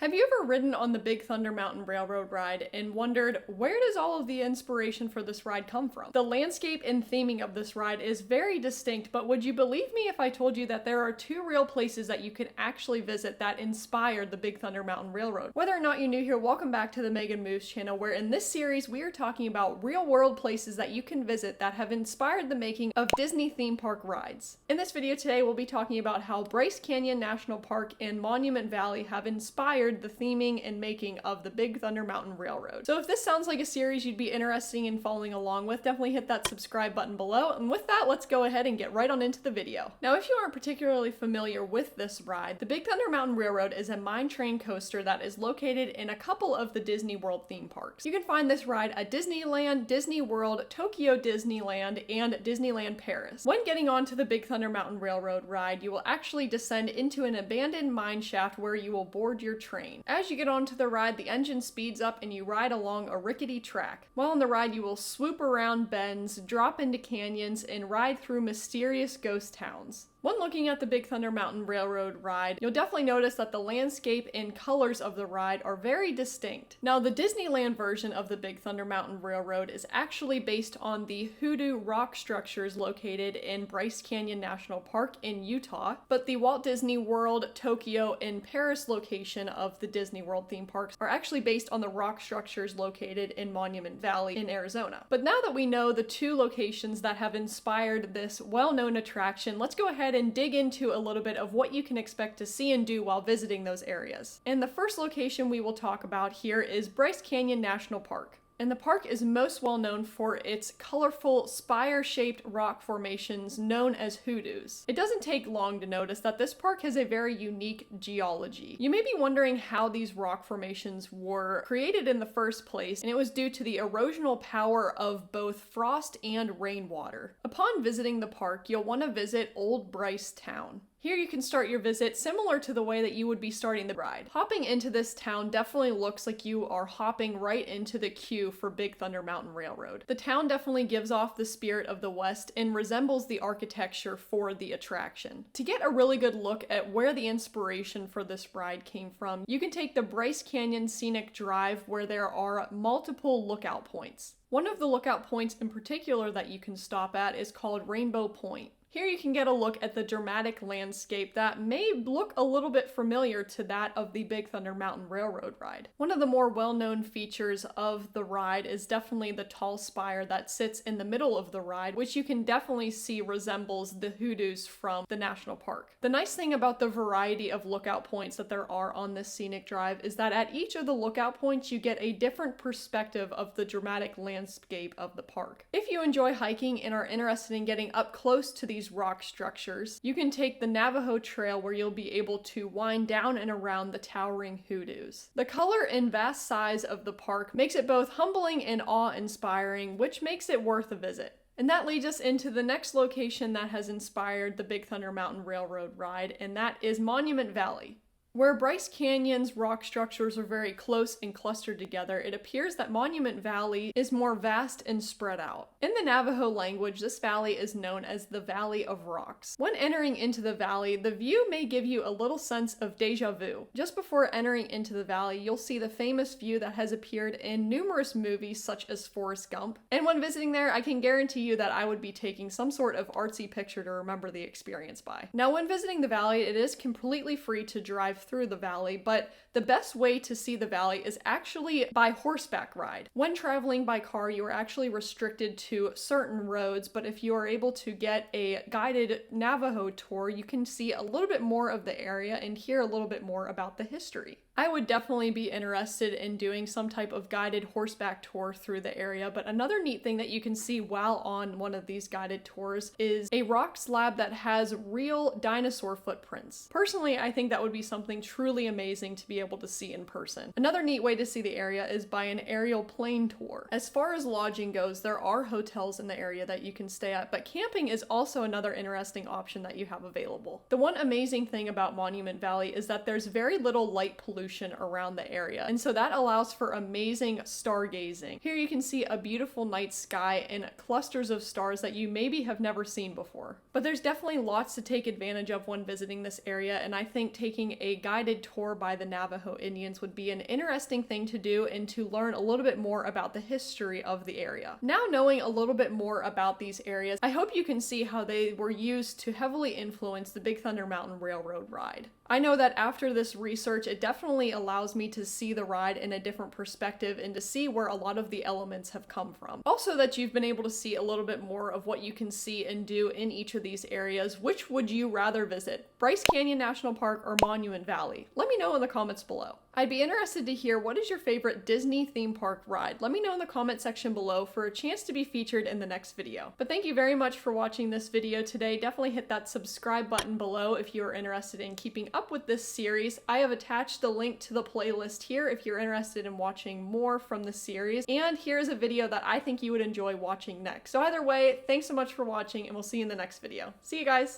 Have you ever ridden on the Big Thunder Mountain Railroad ride and wondered, where does all of the inspiration for this ride come from? The landscape and theming of this ride is very distinct, but would you believe me if I told you that there are two real places that you can actually visit that inspired the Big Thunder Mountain Railroad? Whether or not you're new here, welcome back to the Megan Moves channel, where in this series we are talking about real-world places that you can visit that have inspired the making of Disney theme park rides. In this video today, we'll be talking about how Bryce Canyon National Park and Monument Valley have inspired the theming and making of the Big Thunder Mountain Railroad. So if this sounds like a series you'd be interested in following along with, definitely hit that subscribe button below. And with that, let's go ahead and get right on into the video. Now, if you aren't particularly familiar with this ride, the Big Thunder Mountain Railroad is a mine train coaster that is located in a couple of the Disney World theme parks. You can find this ride at Disneyland, Disney World, Tokyo Disneyland, and Disneyland Paris. When getting onto the Big Thunder Mountain Railroad ride, you will actually descend into an abandoned mine shaft where you will board your train. As you get onto the ride, the engine speeds up and you ride along a rickety track. While on the ride, you will swoop around bends, drop into canyons, and ride through mysterious ghost towns. When looking at the Big Thunder Mountain Railroad ride, you'll definitely notice that the landscape and colors of the ride are very distinct. Now, the Disneyland version of the Big Thunder Mountain Railroad is actually based on the hoodoo rock structures located in Bryce Canyon National Park in Utah, but the Walt Disney World, Tokyo, and Paris location of the Disney World theme parks are actually based on the rock structures located in Monument Valley in Arizona. But now that we know the two locations that have inspired this well-known attraction, let's go ahead and dig into a little bit of what you can expect to see and do while visiting those areas. And the first location we will talk about here is Bryce Canyon National Park. And the park is most well known for its colorful spire-shaped rock formations known as hoodoos. It doesn't take long to notice that this park has a very unique geology. You may be wondering how these rock formations were created in the first place, and it was due to the erosional power of both frost and rainwater. Upon visiting the park, you'll want to visit Old Bryce Town. Here you can start your visit similar to the way that you would be starting the ride. Hopping into this town definitely looks like you are hopping right into the queue for Big Thunder Mountain Railroad. The town definitely gives off the spirit of the West and resembles the architecture for the attraction. To get a really good look at where the inspiration for this ride came from, you can take the Bryce Canyon Scenic Drive, where there are multiple lookout points. One of the lookout points in particular that you can stop at is called Rainbow Point. Here you can get a look at the dramatic landscape that may look a little bit familiar to that of the Big Thunder Mountain Railroad ride. One of the more well-known features of the ride is definitely the tall spire that sits in the middle of the ride, which you can definitely see resembles the hoodoos from the national park. The nice thing about the variety of lookout points that there are on this scenic drive is that at each of the lookout points you get a different perspective of the dramatic landscape of the park. If you enjoy hiking and are interested in getting up close to these rock structures, you can take the Navajo Trail, where you'll be able to wind down and around the towering hoodoos. The color and vast size of the park makes it both humbling and awe-inspiring, which makes it worth a visit. And that leads us into the next location that has inspired the Big Thunder Mountain Railroad ride, and that is Monument Valley. Where Bryce Canyon's rock structures are very close and clustered together, it appears that Monument Valley is more vast and spread out. In the Navajo language, this valley is known as the Valley of Rocks. When entering into the valley, the view may give you a little sense of deja vu. Just before entering into the valley, you'll see the famous view that has appeared in numerous movies such as Forrest Gump. And when visiting there, I can guarantee you that I would be taking some sort of artsy picture to remember the experience by. Now, when visiting the valley, it is completely free to drive through the valley, but the best way to see the valley is actually by horseback ride. When traveling by car, you are actually restricted to certain roads, but if you are able to get a guided Navajo tour, you can see a little bit more of the area and hear a little bit more about the history. I would definitely be interested in doing some type of guided horseback tour through the area, but another neat thing that you can see while on one of these guided tours is a rock slab that has real dinosaur footprints. Personally, I think that would be something truly amazing to be able to see in person. Another neat way to see the area is by an aerial plane tour. As far as lodging goes, there are hotels in the area that you can stay at, but camping is also another interesting option that you have available. The one amazing thing about Monument Valley is that there's very little light pollution around the area, and so that allows for amazing stargazing. Here you can see a beautiful night sky and clusters of stars that you maybe have never seen before. But there's definitely lots to take advantage of when visiting this area, and I think taking a guided tour by the Navajo Indians would be an interesting thing to do and to learn a little bit more about the history of the area. Now knowing a little bit more about these areas, I hope you can see how they were used to heavily influence the Big Thunder Mountain Railroad ride. I know that after this research, it definitely allows me to see the ride in a different perspective and to see where a lot of the elements have come from. Also that you've been able to see a little bit more of what you can see and do in each of these areas. Which would you rather visit? Bryce Canyon National Park or Monument Valley? Let me know in the comments below. I'd be interested to hear what is your favorite Disney theme park ride. Let me know in the comment section below for a chance to be featured in the next video. But thank you very much for watching this video today. Definitely hit that subscribe button below if you are interested in keeping up with this series. I have attached the link to the playlist here if you're interested in watching more from the series. And here's a video that I think you would enjoy watching next. So either way, thanks so much for watching and we'll see you in the next video. See you guys!